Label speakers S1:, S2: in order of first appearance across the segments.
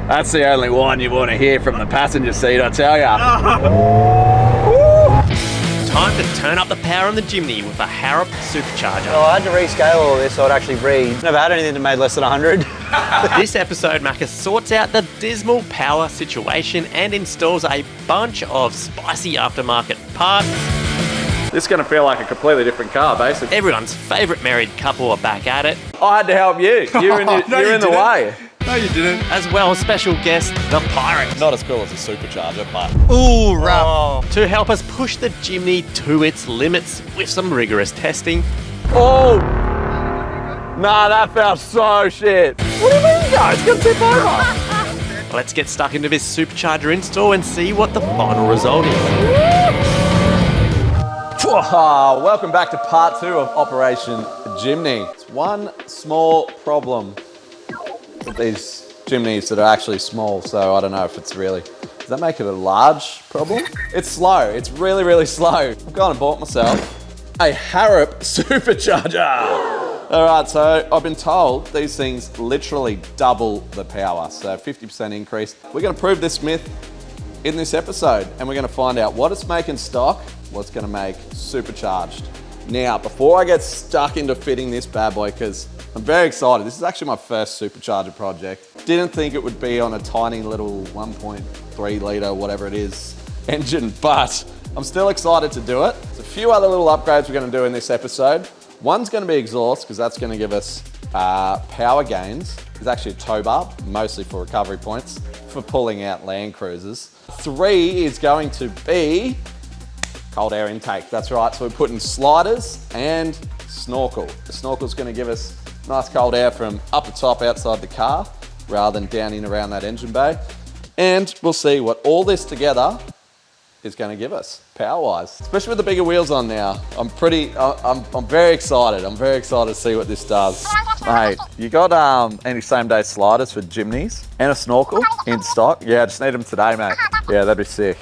S1: That's the only one you want to hear from the passenger seat, I tell ya.
S2: Time to turn up the power on the Jimny with a Harrop Supercharger.
S3: Well, I had to rescale all this so it actually reads. Never had anything that made less than 100.
S2: This episode, Macca sorts out the dismal power situation and installs a bunch of spicy aftermarket parts.
S1: This is going to feel like a completely different car, basically.
S2: Everyone's favourite married couple are back at it.
S1: I had to help you. You're in the way.
S4: No, you didn't.
S2: As well as special guest, the Pirate.
S1: Not as cool as a Supercharger, but...
S2: Ooh, rough. To help us push the Jimny to its limits with some rigorous testing.
S1: Oh! Nah, that felt so shit. What do you mean, guys? It's going to tip over.
S2: Let's get stuck into this Supercharger install and see what the final result is.
S1: Welcome back to part 2 of Operation Jimny. It's one small problem with these Jimnys that are actually small, so I don't know if it's really... Does that make it a large problem? It's slow. It's really, really slow. I've gone and bought myself a Harrop Supercharger. All right, so I've been told these things literally double the power, so 50% increase. We're going to prove this myth in this episode, and we're going to find out what it's making stock, what's going to make supercharged. Now, before I get stuck into fitting this bad boy, because I'm very excited. This is actually my first supercharger project. Didn't think it would be on a tiny little 1.3 litre, whatever it is, engine, but I'm still excited to do it. There's a few other little upgrades we're going to do in this episode. One's going to be exhaust, because that's going to give us power gains. There's actually a tow bar, mostly for recovery points, for pulling out Land Cruisers. 3 is going to be cold air intake. That's right, so we're putting sliders and Snorkel. The Snorkel's going to give us nice cold air from up the top outside the car rather than down in around that engine bay. And we'll see what all this together is going to give us power-wise, especially with the bigger wheels on now. I'm very excited. I'm very excited to see what this does. Mate, you got any same-day sliders for Jimnys and a Snorkel in stock? Yeah, I just need them today, mate. Yeah, that'd be sick.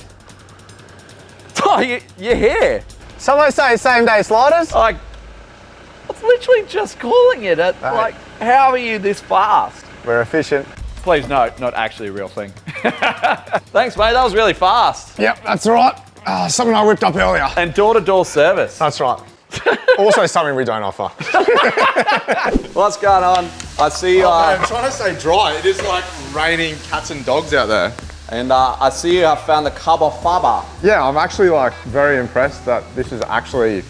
S1: Oh, you're here.
S3: Someone say same-day sliders?
S1: Like, I was literally just calling it. Like, how are you this fast?
S3: We're efficient.
S1: Please note, not actually a real thing. Thanks, mate. That was really fast.
S4: Yep, that's right. Something I whipped up earlier.
S1: And door-to-door service.
S4: That's right. Also something we don't offer.
S1: What's going on? I see
S4: I'm trying to stay dry. It is like raining cats and dogs out there.
S1: And I see you have found the carbon fiber.
S4: Yeah, I'm actually like very impressed that this is actually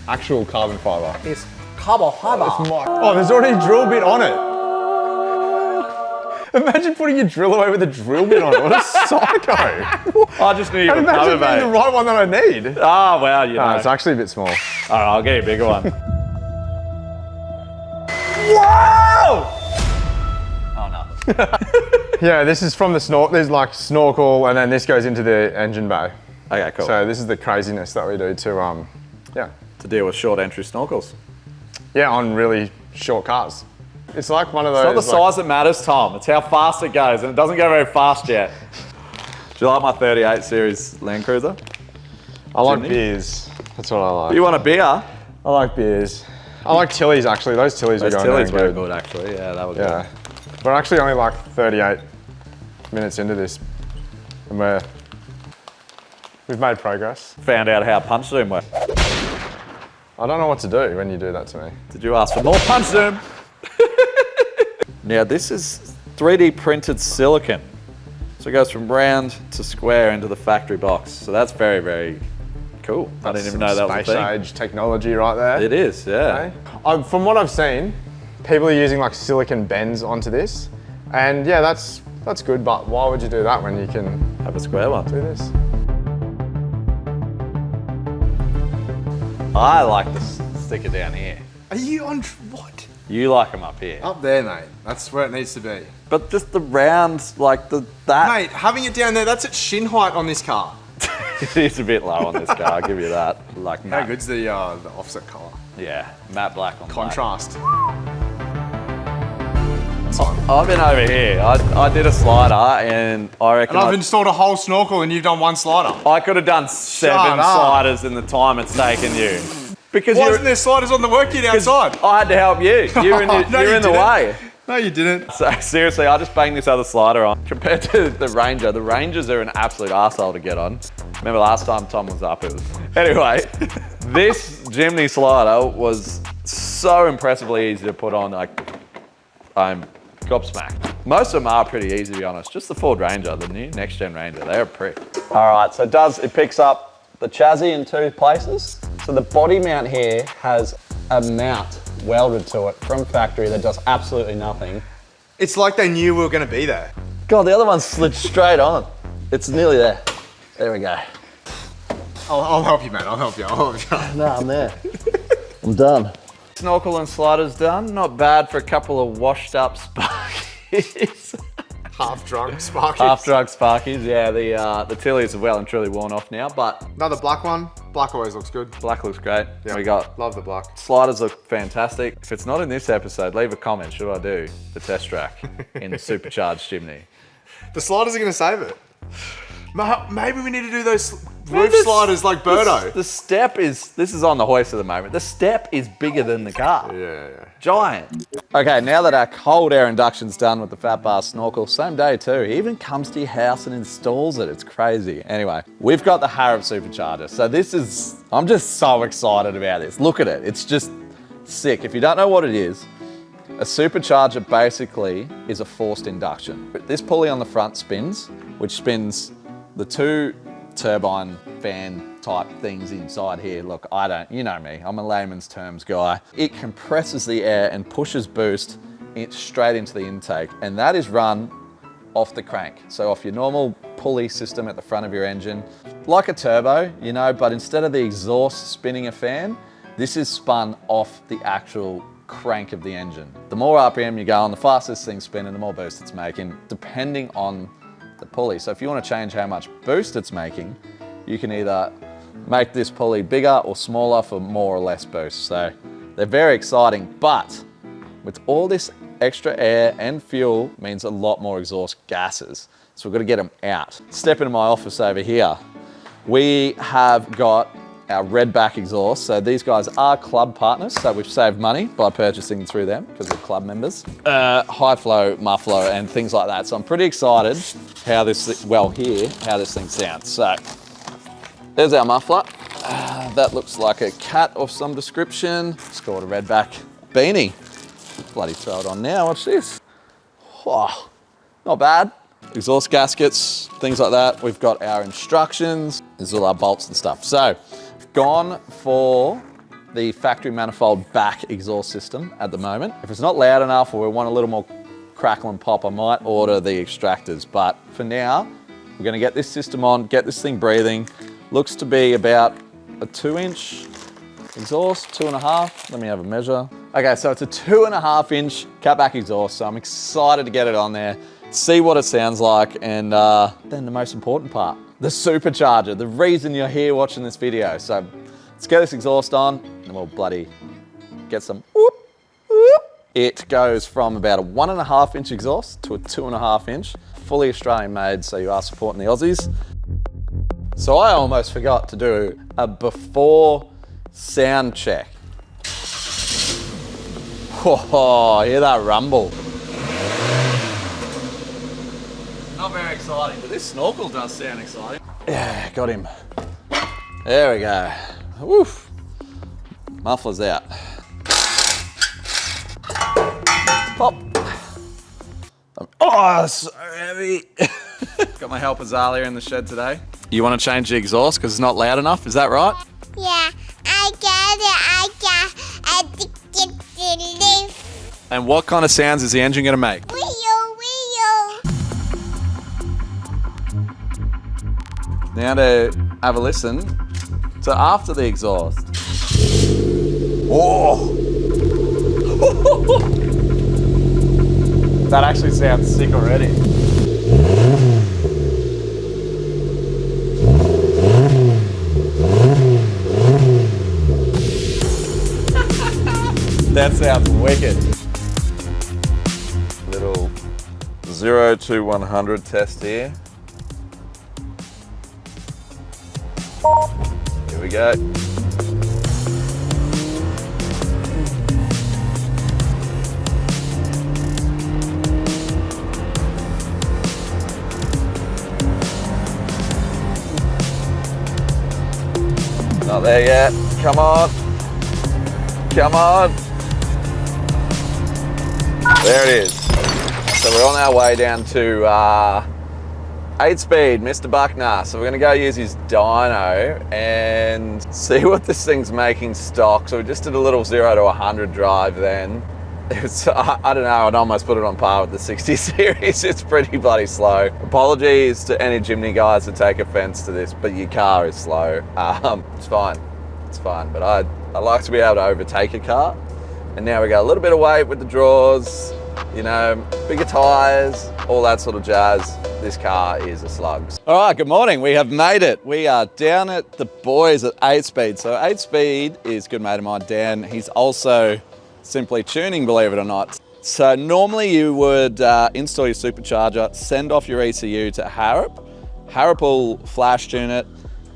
S4: actual carbon fiber.
S1: It's carbon fiber.
S4: Oh, there's already a drill bit on it. Imagine putting your drill away with a drill bit on it. What a psycho.
S1: I just knew you were
S4: Imagine
S1: coming,
S4: being
S1: mate.
S4: the right one that I need.
S1: Oh, well, you know.
S4: No, it's actually a bit small.
S1: All right, I'll get you a bigger one. Whoa! Oh, no.
S4: Yeah, this is from the snorkel. There's like Snorkel, and then this goes into the engine bay.
S1: Okay, cool.
S4: So this is the craziness that we do to,
S1: to deal with short entry snorkels.
S4: Yeah, on really short cars. It's like one of those.
S1: It's not the size that matters, Tom. It's how fast it goes, and it doesn't go very fast yet. Do you like my 38 series Land Cruiser?
S4: I like
S1: Jimny?
S4: beers. That's what I like.
S1: You want a beer?
S4: I like beers. I like Tillies actually. Those Tillies are going
S1: Tillies
S4: really
S1: were good, actually. Yeah, that was
S4: Yeah.
S1: good.
S4: We're actually only like 38 minutes into this, and we've made progress.
S1: Found out how punch zoom works.
S4: I don't know what to do when you do that to me.
S1: Did you ask for more punch zoom? Now this is 3D printed silicon. So it goes from round to square into the factory box. So that's very, very cool. I didn't even know that was a thing.
S4: Space age technology right there.
S1: It is, yeah.
S4: Okay. From what I've seen, people are using like silicon bends onto this. And yeah, that's good, but why would you do that when you can
S1: Have a square one.
S4: do this?
S1: I like the sticker down here.
S4: Are you on what?
S1: You like them up here.
S4: Up there, mate. That's where it needs to be.
S1: But just the rounds, like that.
S4: Mate, having it down there, that's at shin height on this car.
S1: It is a bit low on this car, I'll give you that. Like
S4: How
S1: matte.
S4: good's the offset colour?
S1: Yeah, matte black on
S4: Contrast.
S1: I've been over here. I did a slider and I reckon
S4: And I've installed a whole Snorkel and you've done one slider.
S1: I could have done 7
S4: Shut up.
S1: sliders in the time it's taken you. Because
S4: Why isn't there sliders on the work kit outside?
S1: I had to help you. You're in the
S4: No, you
S1: way.
S4: No, you didn't.
S1: So seriously, I just banged this other slider on. Compared to the Rangers are an absolute arsehole to get on. Remember last time Tom was up, it was... Anyway, this Jimny slider was so impressively easy to put on, like, I'm gobsmacked. Most of them are pretty easy, to be honest. Just the Ford Ranger, the new next-gen Ranger, they're a prick.
S3: All right, so it picks up the chassis in 2 places. So the body mount here has a mount welded to it from factory that does absolutely nothing.
S4: It's like they knew we were going to be there.
S1: God, the other one slid straight on. It's nearly there. There we go.
S4: I'll help you, mate. I'll help you.
S1: No, I'm there. I'm done. Snorkel and slider's done. Not bad for a couple of washed up Sparkies.
S4: Half-drunk Sparkies.
S1: Half-drunk Sparkies, yeah. The Tillies are well and truly worn off now, but...
S4: Another black one. Black always looks good.
S1: Black looks great.
S4: Yeah,
S1: We got...
S4: Love the black.
S1: Sliders look fantastic. If it's not in this episode, leave a comment. Should I do the test track in the Supercharged Jimny?
S4: The sliders are going to save it. Maybe we need to do those roof sliders like Birdo.
S1: The step is... This is on the hoist at the moment. The step is bigger than the car.
S4: Yeah.
S1: Giant. Okay, now that our cold air induction's done with the Fat Bar Snorkel, same day too. He even comes to your house and installs it. It's crazy. Anyway, we've got the Harrop Supercharger. So this is... I'm just so excited about this. Look at it. It's just sick. If you don't know what it is, a supercharger basically is a forced induction. This pulley on the front spins, which spins the 2 turbine fan type things inside here. Look, you know me, I'm a layman's terms guy. It compresses the air and pushes boost straight into the intake, and that is run off the crank. So off your normal pulley system at the front of your engine, like a turbo, you know, but instead of the exhaust spinning a fan, this is spun off the actual crank of the engine. The more RPM you go on, the faster this thing's spinning, the more boost it's making, depending on the pulley. So if you want to change how much boost it's making, you can either make this pulley bigger or smaller for more or less boost. So they're very exciting, but with all this extra air and fuel means a lot more exhaust gases. So we've got to get them out. Step into my office over here. We have got our Redback exhaust. So these guys are club partners, so we've saved money by purchasing through them because we're club members. High flow muffler and things like that. So I'm pretty excited how this thing sounds. So there's our muffler. That looks like a cat of some description. It's called a Redback beanie. Bloody throw it on now, watch this. Oh, not bad. Exhaust gaskets, things like that. We've got our instructions. There's all our bolts and stuff. So, I've gone for the factory manifold back exhaust system at the moment. If it's not loud enough or we want a little more crackle and pop, I might order the extractors. But for now, we're gonna get this system on, get this thing breathing. Looks to be about a 2-inch exhaust, 2.5. Let me have a measure. Okay, so it's a 2.5-inch catback exhaust. So I'm excited to get it on there, see what it sounds like, and then the most important part, the supercharger, the reason you're here watching this video. So let's get this exhaust on and we'll bloody get some whoop, whoop. It goes from about a 1.5-inch exhaust to a 2.5-inch, fully Australian made, so you are supporting the Aussies. So I almost forgot to do a before sound check. Oh, hear that rumble. Not very exciting, but this Snorkel does sound exciting. Yeah, got him. There we go. Woof. Muffler's out. Pop. Oh, so heavy. Got my helper Zalia in the shed today. You want to change the exhaust because it's not loud enough, is that right?
S5: Yeah, I got it.
S1: And what kind of sounds is the engine going to make?
S5: Wheel.
S1: Now to have a listen to after the exhaust. Oh! That actually sounds sick already. That sounds wicked. Little 0 to 100 test here. Here we go.
S3: Not there yet. Come on. Come on. There it is. So we're on our way down to 8-speed, Mr. Buckner. So we're gonna go use his dyno and see what this thing's making stock. So we just did a little 0 to 100 drive then. It's, I don't know, I'd almost put it on par with the 60 series. It's pretty bloody slow. Apologies to any Jimny guys that take offense to this, but your car is slow. It's fine, but I like to be able to overtake a car. And now we got a little bit of weight with the drawers, you know, bigger tires, all that sort of jazz. This car is a slug. All right, good morning. We have made it. We are down at the boys at 8-speed. So 8-speed is a good mate of mine, Dan. He's also Simply Tuning, believe it or not. So normally you would install your supercharger, send off your ECU to Harrop. Harrop will flash tune it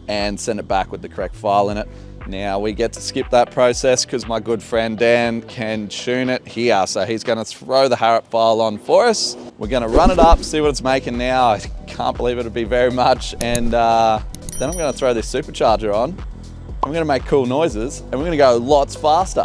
S3: and send it back with the correct file in it. Now we get to skip that process because my good friend Dan can tune it here. So he's gonna throw the Harrop file on for us. We're gonna run it up, see what it's making now. I can't believe it'll be very much. And then I'm gonna throw this supercharger on. I'm gonna make cool noises and we're gonna go lots faster.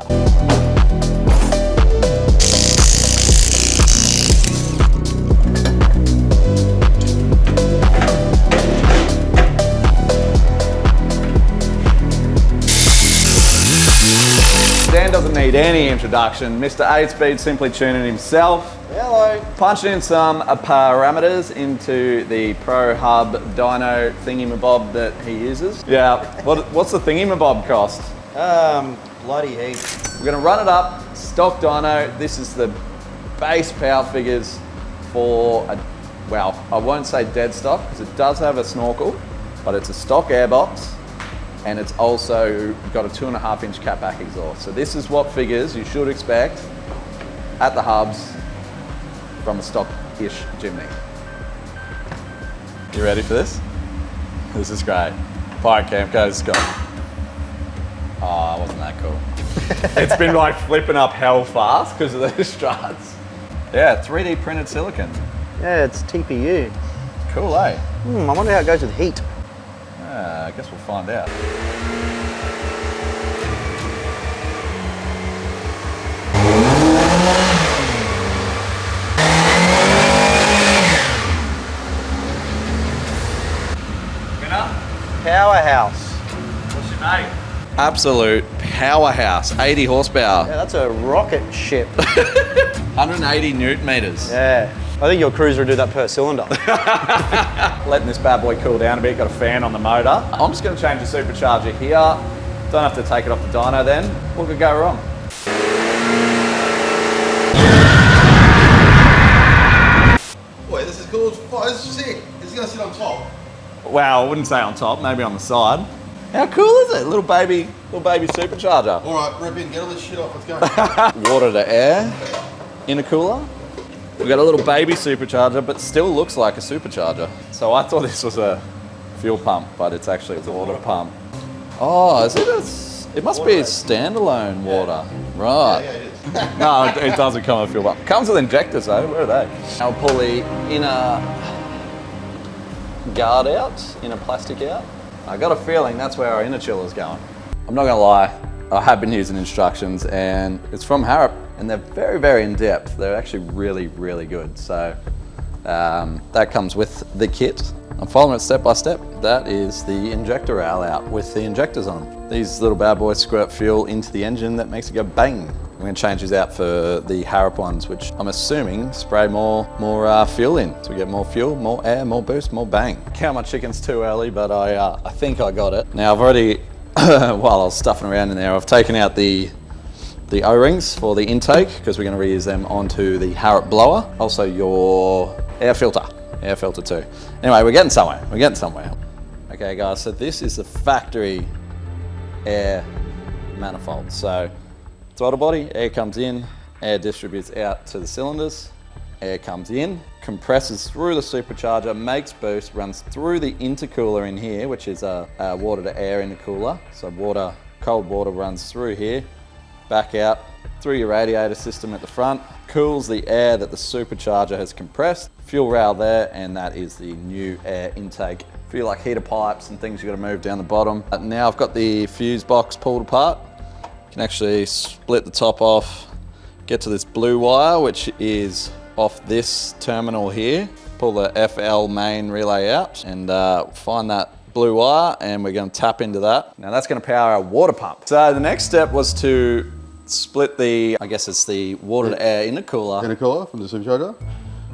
S3: Dan doesn't need any introduction. Mr. 8-speed simply tuning himself. Hello. Punched in some parameters into the Pro Hub dyno thingy-mabob that he uses. Yeah, what's the thingy-mabob cost?
S6: Bloody heat.
S3: We're gonna run it up, stock dyno. This is the base power figures for well, I won't say dead stock because it does have a Snorkel, but it's a stock airbox. And it's also got a 2.5-inch catback exhaust. So this is what figures you should expect at the hubs from a stock-ish Jimny. You ready for this? This is great. Pirate Camp goes Scott. Oh, wasn't that cool? It's been like flipping up hell fast because of those struts. Yeah, 3D printed silicon.
S6: Yeah, it's TPU.
S3: Cool, eh?
S6: I wonder how it goes with heat.
S3: I guess we'll find out.
S6: Powerhouse.
S3: What's your name? Absolute powerhouse, 80 horsepower.
S6: Yeah, that's a rocket ship.
S3: 180 newton meters.
S6: Yeah. I think your cruiser would do that per cylinder.
S3: Letting this bad boy cool down a bit, got a fan on the motor. I'm just gonna change the supercharger here. Don't have to take it off the dyno then. What could go wrong?
S7: Boy, this is cool. Oh, this is sick. Is he gonna sit on top?
S3: Wow, I wouldn't say on top, maybe on the side. How cool is it? Little baby supercharger.
S7: All right, rip in, get all this shit off. Let's go.
S3: Water to air, intercooler. We've got a little baby supercharger, but still looks like a supercharger. So I thought this was a fuel pump, but it's actually a water pump. Oh, is it it must be a standalone water. Right.
S7: Yeah, it is.
S3: No, it doesn't come with a fuel pump. Comes with injectors though, where are they? I'll pull the inner guard out, inner plastic out. I got a feeling that's where our inner chiller's going. I'm not gonna lie, I have been using instructions and it's from Harrop and they're very, very in depth. They're actually really, really good. So that comes with the kit. I'm following it step by step. That is the injector rail out with the injectors on. These little bad boys squirt fuel into the engine that makes it go bang. I'm gonna change these out for the Harrop ones, which I'm assuming spray more fuel in. So we get more fuel, more air, more boost, more bang. Count my chickens too early, but I think I got it. Now I've already, while I was stuffing around in there, I've taken out the O-rings for the intake because we're gonna reuse them onto the Harrop blower. Also your air filter too. Anyway, we're getting somewhere. Okay guys, so this is the factory air manifold. So throttle body, air comes in, air distributes out to the cylinders, air comes in, compresses through the supercharger, makes boost, runs through the intercooler in here, which is a water to air intercooler. So cold water runs through here, back out,
S1: through your radiator system at the front, cools the air that the supercharger has compressed. Fuel rail there, and that is the new air intake. A few like heater pipes and things you got to move down the bottom. Now I've got the fuse box pulled apart. You can actually split the top off, get to this blue wire, which is off this terminal here. Pull the FL main relay out and find that blue wire, and we're going to tap into that. Now that's going to power our water pump. So the next step was to split the, I guess it's the water to air intercooler.
S7: Intercooler from the supercharger.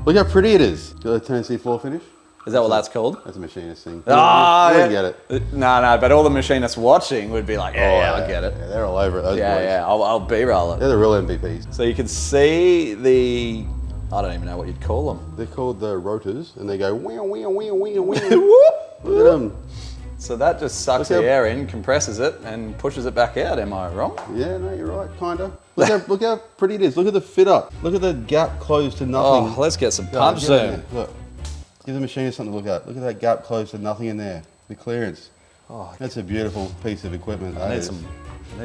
S7: Look how pretty it is. Got a Tennessee floor finish.
S1: Is that what that's called?
S7: That's a machinist thing.
S1: Ah,
S7: you wouldn't get it.
S1: No, but all the machinists watching would be like, yeah, I get it.
S7: Yeah, they're all over it, those boys.
S1: Yeah, I'll B-roll it.
S7: They're the real MVPs.
S1: So you can see the, I don't even know what you'd call them.
S7: They're called the rotors, and they go wow, wow, wow, wow, wow. Look at them.
S1: So that just sucks the air in, compresses it, and pushes it back out. Am I wrong?
S7: Yeah, no, you're right, kinda. Look how pretty it is. Look at the fit up. Look at the gap closed to nothing.
S1: Oh, let's get some punch there.
S7: Look, give the machinist something to look at. Look at that gap closed to nothing in there. The clearance.
S1: Oh,
S7: that's a beautiful piece of equipment.
S1: I need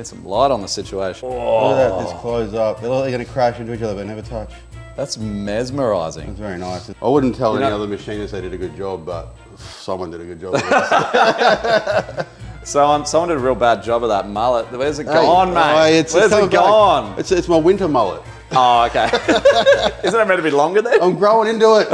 S1: some light on the situation.
S7: Look at that, it's closed up. They look like they're gonna crash into each other, but never touch.
S1: That's mesmerizing.
S7: That's very nice. I wouldn't tell any other machinist they did a good job, but someone did a good job of this.
S1: Someone did a real bad job of that mullet. Where's it gone, mate?
S7: Where's it
S1: gone?
S7: It's my winter mullet.
S1: Oh, okay. Isn't it meant to be longer then?
S7: I'm growing into it.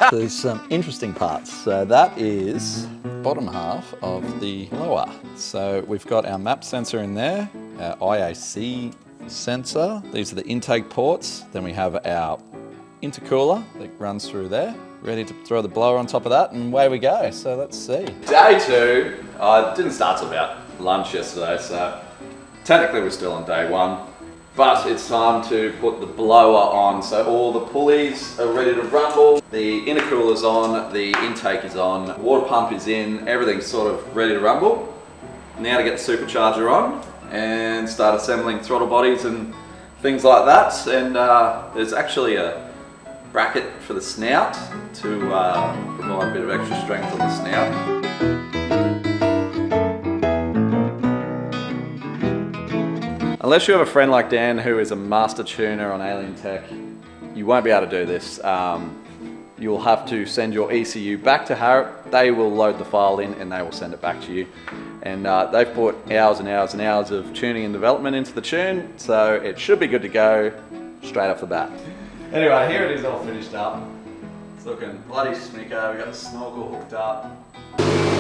S1: There's some interesting parts. So that is bottom half of the blower. So we've got our map sensor in there, our IAC sensor. These are the intake ports. Then we have our intercooler that runs through there. Ready to throw the blower on top of that, and away we go. So let's see. Day 2. I didn't start till about lunch yesterday, so technically we're still on day 1. But it's time to put the blower on. So all the pulleys are ready to rumble. The intercooler's on, the intake is on, water pump is in, everything's sort of ready to rumble. Now to get the supercharger on and start assembling throttle bodies and things like that. And there's actually a bracket for the snout to provide a bit of extra strength on the snout. Unless you have a friend like Dan who is a master tuner on Alien Tech, you won't be able to do this. You'll have to send your ECU back to Harrop. They will load the file in and they will send it back to you. And they've put hours and hours and hours of tuning and development into the tune, so it should be good to go straight off the bat. Anyway, here it is all finished up. It's looking bloody smicko. We've got the Snorkel hooked up.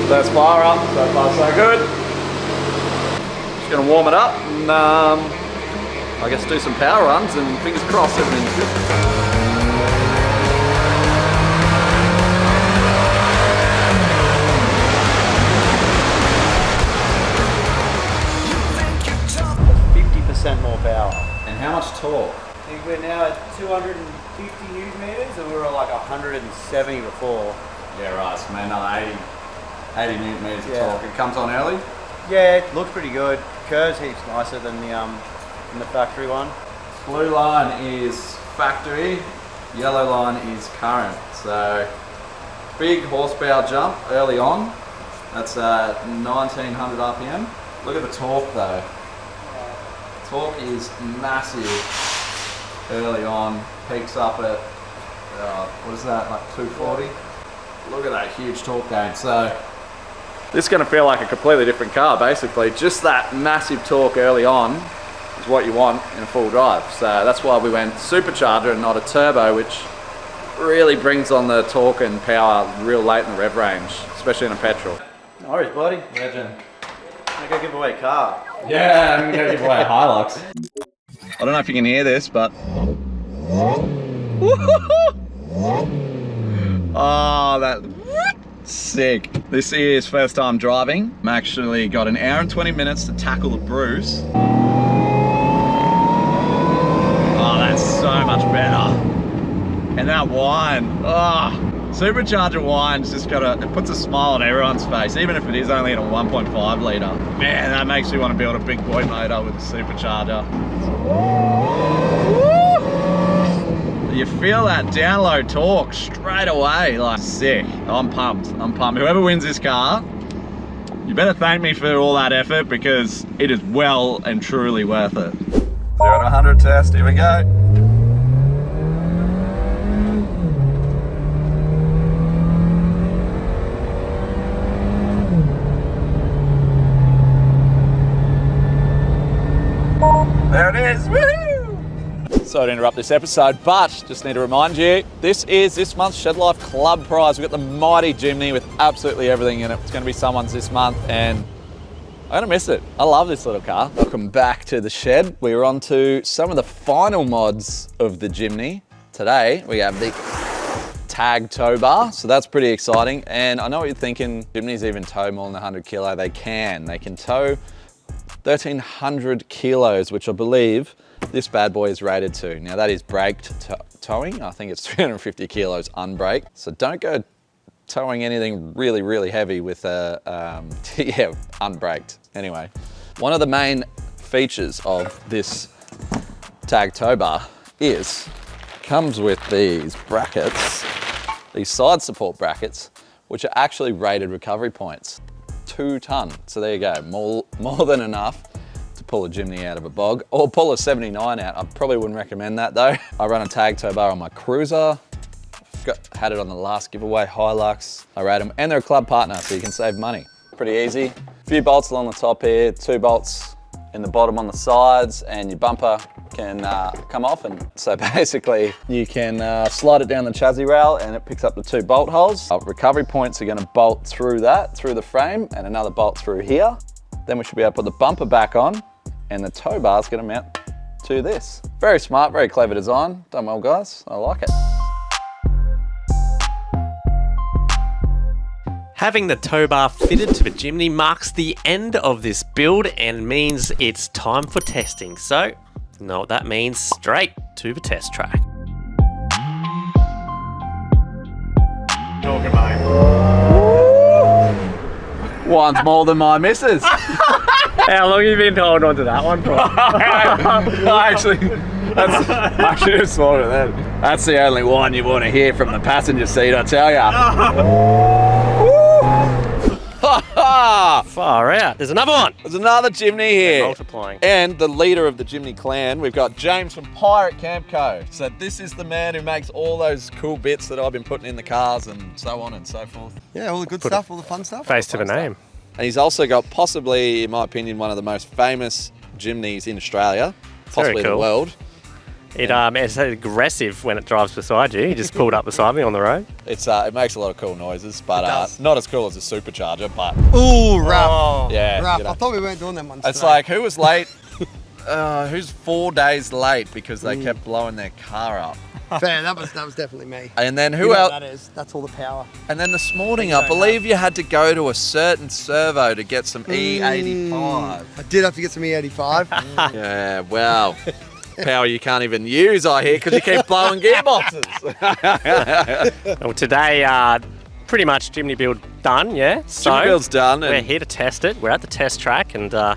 S1: Let's fire up. So far, so good. Just gonna warm it up and I guess do some power runs and fingers crossed everything's good.
S6: More power.
S1: And how much torque?
S6: I think we're now at 250 newton meters, and we were at like 170 before.
S1: Yeah, right. So maybe another 80 newton meters of torque. It comes on early?
S6: Yeah, it looks pretty good. Curves heaps nicer than the factory one.
S1: Blue line is factory, yellow line is current. So big horsepower jump early on. That's 1900 RPM. Look at the torque though. Torque is massive early on, peaks up at, what is that, like 240? Look at that huge torque gain. So this is going to feel like a completely different car basically. Just that massive torque early on is what you want in a full drive. So that's why we went supercharger and not a turbo, which really brings on the torque and power real late in the rev range, especially in a petrol.
S6: No worries, buddy.
S1: Legend.
S6: I'm gonna go give away a car.
S1: Yeah, I'm gonna give away a Hilux. I don't know if you can hear this, but oh, that sick. This is first time driving. I'm actually got an hour and 20 minutes to tackle the Bruce. Oh, that's so much better. And that whine, supercharger whine's just it puts a smile on everyone's face, even if it is only in a 1.5 litre. Man, that makes me want to build a big boy motor with a supercharger. Woo! You feel that down low torque straight away, like sick. I'm pumped, I'm pumped. Whoever wins this car, you better thank me for all that effort because it is well and truly worth it.
S3: 0 to 100 test, here we go. There it is, woohoo! Sorry to interrupt this episode, but just need to remind you, this is this month's Shed Life Club prize. We've got the mighty Jimny with absolutely everything in it. It's going to be someone's this month, and I'm going to miss it. I love this little car. Welcome back to the shed. We're on to some of the final mods of the Jimny. Today, we have the tag tow bar, so that's pretty exciting. And I know what you're thinking, Jimnys even tow more than 100 kilo. They can tow 1,300 kilos, which I believe this bad boy is rated to. Now that is braked towing. I think it's 350 kilos unbraked. So don't go towing anything really, really heavy with a, yeah, unbraked. Anyway, one of the main features of this tag tow bar comes with these brackets, these side support brackets, which are actually rated recovery points. 2 ton. So there you go, more than enough to pull a Jimny out of a bog, or pull a 79 out. I probably wouldn't recommend that though. I run a tag tow bar on my Cruiser. Had it on the last giveaway, Hilux. I rate them, and they're a club partner, so you can save money. Pretty easy. A few bolts along the top here, 2 bolts in the bottom on the sides, and your bumper can come off. And so basically you can slide it down the chassis rail and it picks up the 2 bolt holes. Recovery points are gonna bolt through that, through the frame, and another bolt through here. Then we should be able to put the bumper back on, and the tow bar is gonna mount to this. Very smart, very clever design. Done well, guys. I like it.
S2: Having the tow bar fitted to the Jimny marks the end of this build and means it's time for testing. So, you know what that means? Straight to the test track.
S6: Talking, mate.
S3: One's more than my missus.
S2: How long have you been holding on to that one for?
S3: I should have swallowed it then. That's the only one you want to hear from the passenger seat, I tell ya.
S2: Far out. There's another one.
S3: There's another Jimny here.
S2: Multiplying.
S3: And the leader of the Jimny clan, we've got James from Pirate Camp Co. So this is the man who makes all those cool bits that I've been putting in the cars and so on and so forth.
S8: Yeah, all the good stuff, all the fun stuff.
S2: Face to the name.
S3: And he's also got possibly, in my opinion, one of the most famous Jimnys in Australia, possibly
S2: cool.
S3: the world.
S2: It's aggressive when it drives beside you. He just pulled up beside me on the road.
S3: It makes a lot of cool noises, but not as cool as a Supercharger, but...
S8: Ooh, rough.
S3: Yeah.
S8: Rough.
S3: You know.
S8: I thought we weren't doing them ones
S3: It's
S8: today.
S3: like, who was late? Who's 4 days late because they kept blowing their car up?
S8: Fair, that was definitely me.
S3: And then
S8: You
S3: who
S8: know
S3: else?
S8: what that is. That's all the power.
S3: And then this morning, I believe you had to go to a certain servo to get some E85.
S8: I did have to get some E85.
S3: Yeah, well, power you can't even use, I hear, because you keep blowing gearboxes.
S2: Well, today, pretty much Jimny build done, yeah? So
S3: Jimny build's done.
S2: we're here to test it. We're at the test track, and I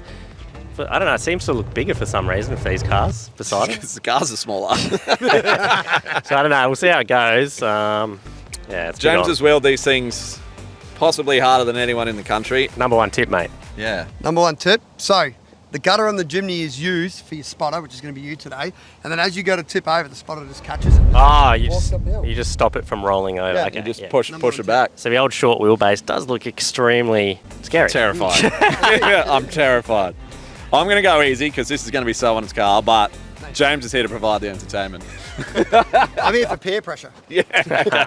S2: don't know, it seems to look bigger for some reason for these cars beside it.
S3: Because the cars are smaller.
S2: So I don't know, we'll see how it goes. Yeah, it's
S3: James has wheeled these things possibly harder than anyone in the country.
S2: Number 1 tip, mate.
S3: Yeah.
S8: Number 1 tip. So, the gutter on the Jimny is used for your spotter, which is going to be you today. And then as you go to tip over, the spotter just catches it.
S2: Oh, you
S8: Walks uphill.
S2: just stop it from rolling over.
S8: Yeah,
S2: Okay,
S3: You just
S2: yeah.
S3: push it back.
S2: So the old short wheelbase does look extremely scary.
S3: Terrified. I'm terrified. I'm going to go easy because this is going to be someone's car, but James is here to provide the entertainment.
S8: I'm here for peer pressure.
S3: Yeah.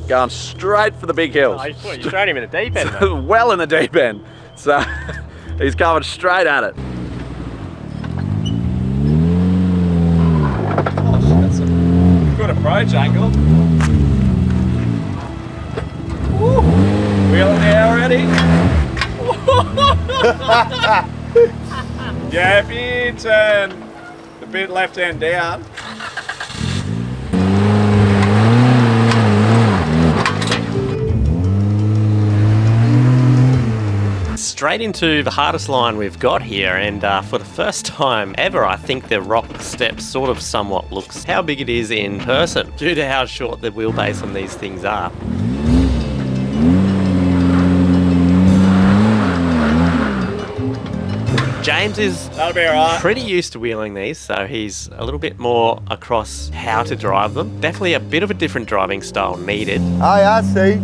S3: Going straight for the big hills.
S2: Oh, you're throwing him in the deep end, mate.
S3: Well in the deep end. So he's coming straight at it. Oh, that's a good approach angle. Woo. Wheeling there already. Yeah, if you turn a bit left hand down.
S2: Straight into the hardest line we've got here, and for the first time ever, I think the rock step sort of somewhat looks how big it is in person due to how short the wheelbase on these things are. James is
S6: That'll be alright.
S2: pretty used to wheeling these, so he's a little bit more across how to drive them. Definitely a bit of a different driving style needed.
S8: Oh, yeah, I see.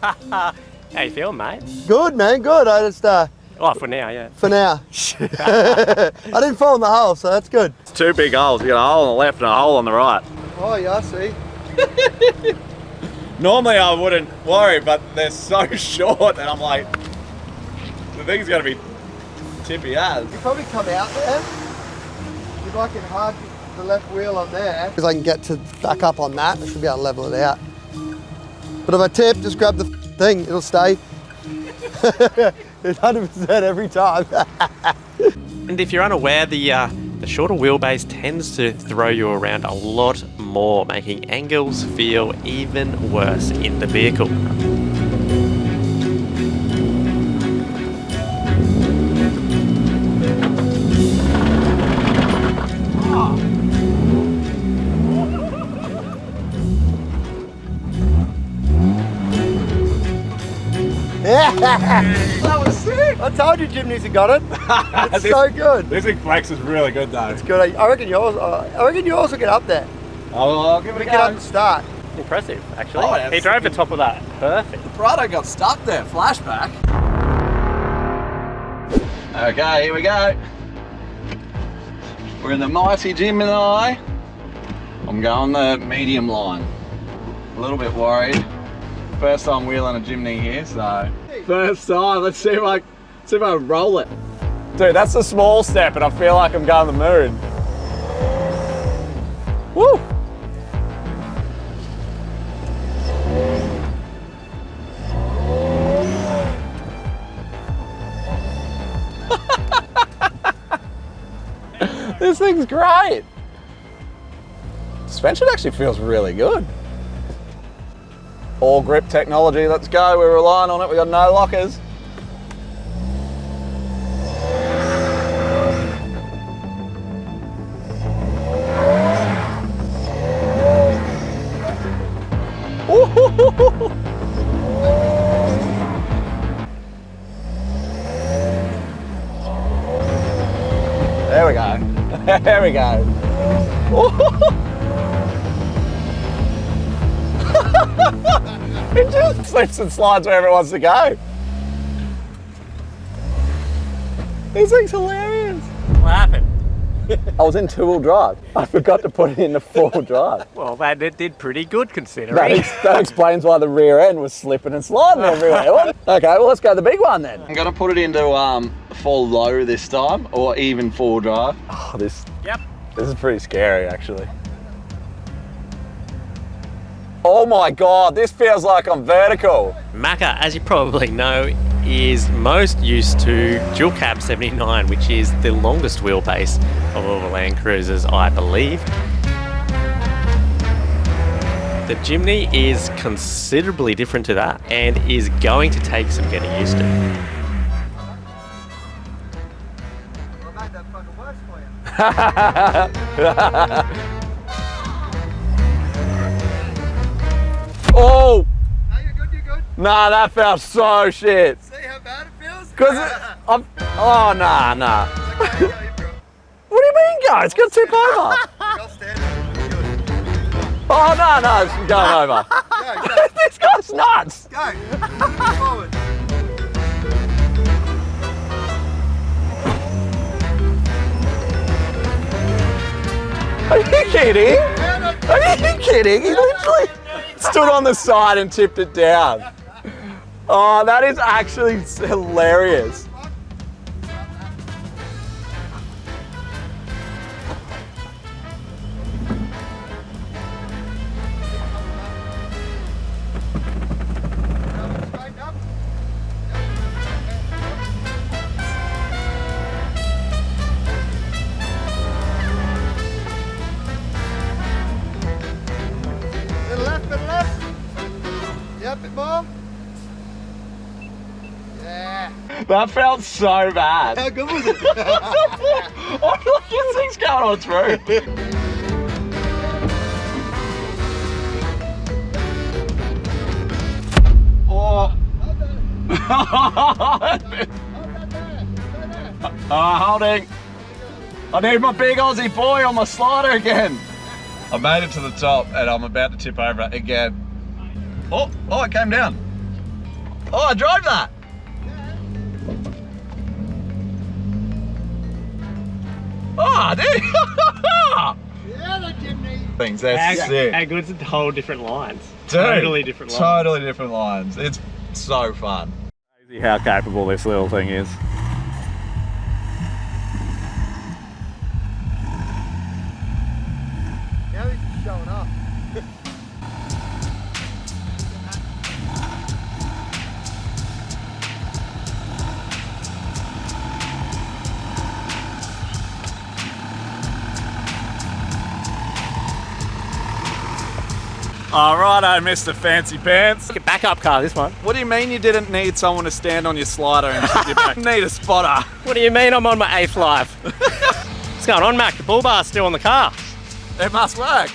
S2: How you feeling, mate?
S8: Good, man, good. I just,
S2: Oh, for now, yeah.
S8: for now. I didn't fall in the hole, so that's good.
S3: It's two big holes. You got a hole on the left and a hole on the right.
S8: Oh, yeah, I see.
S3: Normally I wouldn't worry, but they're so short that I'm like, the thing's gonna be tippy as.
S8: You probably come out there. If I can hug the left wheel on there, because I can get to back up on that, I should be able to level it out. But if I tip, just grab the thing, it'll stay. It's 100% every time.
S2: And if you're unaware, the shorter wheelbase tends to throw you around a lot more, making angles feel even worse in the vehicle.
S8: That was sick! I told you Jimny's have got it. It's so good.
S3: This thing flex is really good though.
S8: It's good. I reckon yours will get up there.
S3: I'll give it
S8: We
S3: a
S8: get up
S3: go.
S8: and start.
S2: Impressive, actually.
S3: Oh, yeah.
S2: He drove the top of that perfect.
S3: The Prado got stuck there, flashback. Okay, here we go. We're in the mighty Jimny. I'm going the medium line. A little bit worried. First time wheeling a Jimny here, so. First time, let's see if I roll it. Dude, that's a small step and I feel like I'm going the moon. Woo! This thing's great. Suspension actually feels really good. All grip technology, let's go. We're relying on it. We got no lockers. There we go. There we go. It just slips and slides wherever it wants to go. This thing's hilarious.
S2: What happened?
S3: I was in two-wheel drive. I forgot to put it into four-wheel drive.
S2: Well, that did pretty good considering.
S3: That explains why the rear end was slipping and sliding everywhere. Okay, well let's go the big one then. I'm gonna put it into full low this time, or even four-wheel drive. Oh, this is pretty scary actually. Oh my God, this feels like I'm vertical.
S2: Macca, as you probably know, is most used to dual cab 79, which is the longest wheelbase of all the Land Cruisers, I believe. The Jimny is considerably different to that and is going to take some getting used to.
S8: I'll make that fucking worse for you.
S3: Oh!
S8: No, you're good, you're good.
S3: Nah, that felt so shit.
S8: See how bad it feels?
S3: Cause I'm, oh nah.
S8: Okay, go, you bro.
S3: What do you mean, go? It's gonna tip over.
S8: I'll stand it. Good.
S3: Oh no, it's going over.
S8: Go, go.
S3: This guy's nuts.
S8: Go. Move forward.
S3: Are you kidding? Are you kidding? He literally stood on the side and tipped it down. Oh, that is actually hilarious.
S8: Straighten up. Bit left. Yeah, bit more. Yeah.
S3: That felt so bad.
S8: How good was it?
S3: I feel like this thing's going on through. Oh. Holding. I need my big Aussie boy on my slider again. I made it to the top and I'm about to tip over it again. Oh, it came down. Oh, I drove that. Oh, dude.
S8: Yeah, the Jimny.
S3: Things, that's sick.
S2: How good's the whole different lines?
S3: Dude,
S2: Totally different lines.
S3: Totally different lines. It's so fun. Crazy how capable this little thing is.
S8: Now he's just showing up.
S3: All right, Mr. Fancy Pants.
S2: Back up car, this one.
S3: What do you mean you didn't need someone to stand on your slider and sit you back? Need a spotter.
S2: What do you mean I'm on my 8th life? What's going on, Mac? The bull bar's still on the car.
S3: It must work.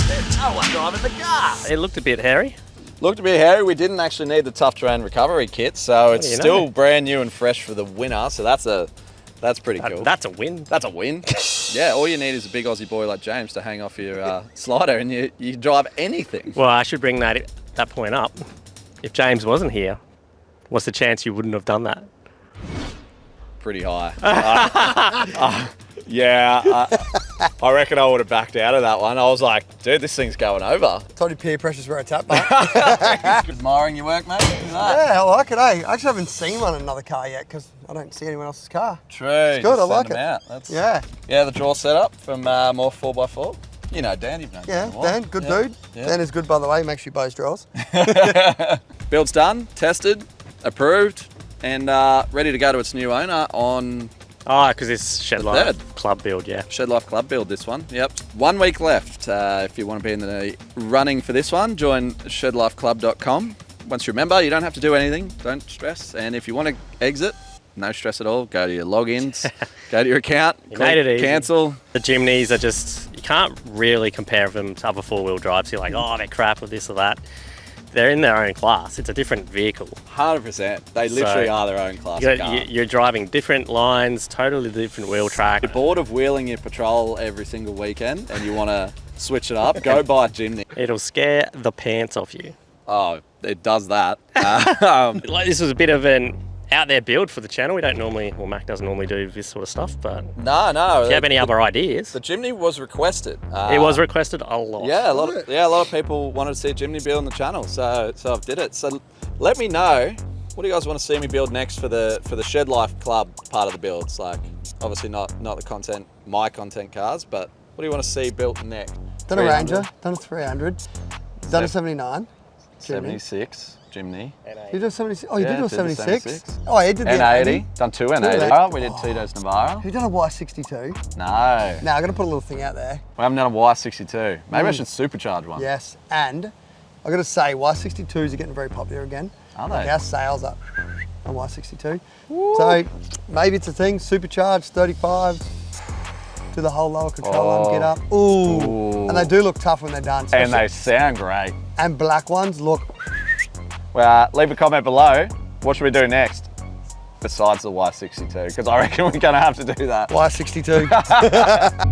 S3: There's no one driving the car.
S2: It looked a bit hairy.
S3: Looked a bit hairy. We didn't actually need the tough terrain recovery kit, so it's still brand new and fresh for the winner. So that's pretty cool.
S2: That's a win.
S3: That's a win. Yeah, all you need is a big Aussie boy like James to hang off your slider and you drive anything.
S2: Well, I should bring that point up. If James wasn't here, what's the chance you wouldn't have done that?
S3: Pretty high. I reckon I would have backed out of that one. I was like, dude, this thing's going over.
S8: Told you peer pressure's where it's at, mate.
S3: Admiring your work, mate.
S8: Yeah, I like it, eh? I actually haven't seen one in another car yet because I don't see anyone else's car.
S3: True.
S8: It's good, I like it.
S3: That's,
S8: Yeah.
S3: Yeah, the draw setup from more 4x4. You know Dan, you've known
S8: Yeah,
S3: Dan a while.
S8: Dan, good dude.
S3: Yeah.
S8: Dan is good, by the way. Makes you both draws.
S3: Build's done, tested, approved, and ready to go to its new owner on
S2: Oh, because it's Shed Life
S3: third.
S2: Club build, yeah.
S3: Shed Life Club build, this one. Yep. 1 week left. If you want to be in the running for this one, join shedlifeclub.com. Once you remember, you don't have to do anything. Don't stress. And if you want to exit, no stress at all. Go to your logins, go to your account,
S2: made it easy.
S3: cancel.
S2: The Jimnys are just, you can't really compare them to other four-wheel drives. You're like, oh, they're crap or this or that. They're in their own class. It's a different vehicle.
S3: 100%. They literally are their own class of car.
S2: You're driving different lines, totally different wheel track.
S3: You're bored of wheeling your patrol every single weekend and you want to switch it up, go buy a Jimny.
S2: It'll scare the pants off you.
S3: Oh, it does that.
S2: Like, this was a bit of an out there build for the channel. We don't normally, well, Mac doesn't normally do this sort of stuff, but
S3: No.
S2: if you have any other ideas.
S3: The Jimny was requested.
S2: It was requested a lot.
S3: Yeah, a lot of people wanted to see a Jimny build on the channel, so I've did it. So let me know, what do you guys want to see me build next for the Shed Life Club part of the builds? Like, obviously not the content, my content cars, but what do you want to see built next?
S8: Done a Ranger, done a 300, done a 79.
S3: 76 Jimny.
S8: You did a 76? Oh, you
S3: Yeah,
S8: did a
S3: did the
S8: 76?
S3: 76.
S8: Oh, he did the
S3: N80. Done two N80. Oh, we did Tito's Navarro.
S8: Who done a Y62?
S3: No.
S8: Now, I'm going to put a little thing out there.
S3: We haven't done a Y62. Maybe I should supercharge one.
S8: Yes, and I've got to say, Y62s are getting very popular again.
S3: Are
S8: Like
S3: they?
S8: our sales up on Y62. So maybe it's a thing, supercharged 35. Do the whole lower control arm, get up. Ooh. And they do look tough when they're done.
S3: And they sound great.
S8: And black ones look.
S3: Well, leave a comment below. What should we do next? Besides the Y62, because I reckon we're going to have to do that.
S8: Y62.